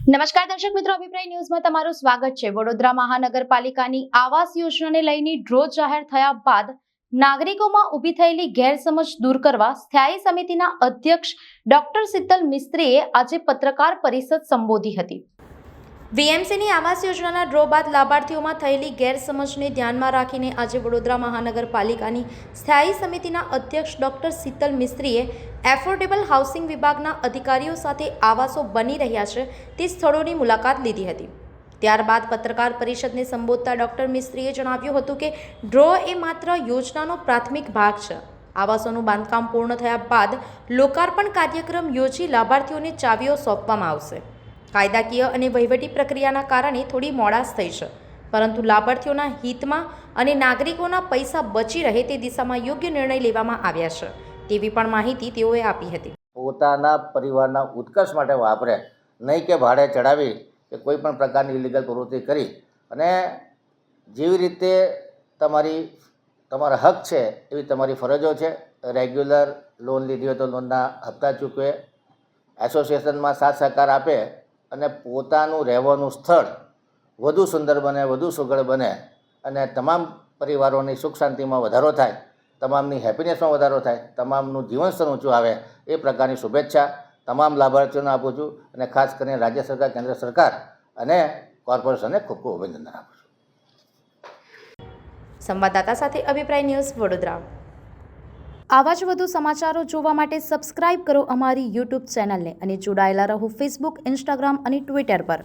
નમસ્કાર દર્શક મિત્રો, અભિપ્રાય ન્યૂઝમાં તમારું સ્વાગત છે। વડોદરા મહાનગરપાલિકાની આવાસ યોજનાને લઈને ડ્રો જાહેર થયા બાદ નાગરિકોમાં ઊભી થયેલી ગેરસમજ દૂર કરવા સ્થાયી સમિતિના અધ્યક્ષ ડોક્ટર શીતલ મિસ્ત્રીએ આજે પત્રકાર પરિષદ સંબોધી હતી। વીએમસીની આવાસ યોજનાના ડ્રો બાદ લાભાર્થીઓમાં થયેલી ગેરસમજને ધ્યાનમાં રાખીને આજે વડોદરા મહાનગરપાલિકાની સ્થાયી સમિતિના અધ્યક્ષ ડોક્ટર શીતલ મિસ્ત્રીએ એફોર્ડેબલ હાઉસિંગ વિભાગના અધિકારીઓ સાથે આવાસો બની રહ્યા છે તે સ્થળોની મુલાકાત લીધી હતી। ત્યારબાદ પત્રકાર પરિષદને સંબોધતા ડોક્ટર મિસ્ત્રીએ જણાવ્યું હતું કે ડ્રો એ માત્ર યોજનાનો પ્રાથમિક ભાગ છે। આવાસોનું બાંધકામ પૂર્ણ થયા બાદ લોકાર્પણ કાર્યક્રમ યોજી લાભાર્થીઓને ચાવીઓ સોંપવામાં આવશે। કાયદાકીય અને વહીવટી પ્રક્રિયાના કારણે થોડી મોડાસ થઈ છે, પરંતુ લાભાર્થીઓના હિતમાં અને નાગરિકોના પૈસા બચી રહે તે દિશામાં યોગ્ય નિર્ણય લેવામાં આવ્યા છે તેવી પણ માહિતી તેઓએ આપી હતી। પોતાના પરિવારના ઉત્કર્ષ માટે વાપરે, નહીં કે ભાડે ચડાવી કે કોઈ પણ પ્રકારની ઇલીગલ પ્રવૃત્તિ કરી અને જેવી રીતે તમારા હક છે એવી તમારી ફરજો છે। રેગ્યુલર લોન લીધી હોય તો લોનના હપ્તા ચૂકવે, એસોસિએશનમાં સાથ સહકાર આપે અને પોતાનું રહેવાનું સ્થળ વધુ સુંદર બને, વધુ સુઘડ બને અને તમામ પરિવારોની સુખ શાંતિમાં વધારો થાય, તમામની હેપીનેસમાં વધારો થાય, તમામનું જીવન સ્તર ઊંચું આવે એ પ્રકારની શુભેચ્છા તમામ લાભાર્થીઓને આપું છું અને ખાસ કરીને રાજ્ય સરકાર, કેન્દ્ર સરકાર અને કોર્પોરેશનને ખૂબ ખૂબ અભિનંદન આપું છું। સંવાદદાતા સાથે અભિપ્રાય ન્યૂઝ, વડોદરા। આવા જ વધુ સમાચારો જોવા માટે સબસ્ક્રાઇબ કરો અમારી યુટ્યુબ ચેનલને અને જોડાયેલા રહો ફેસબુક, ઇન્સ્ટાગ્રામ અને ટ્વિટર પર।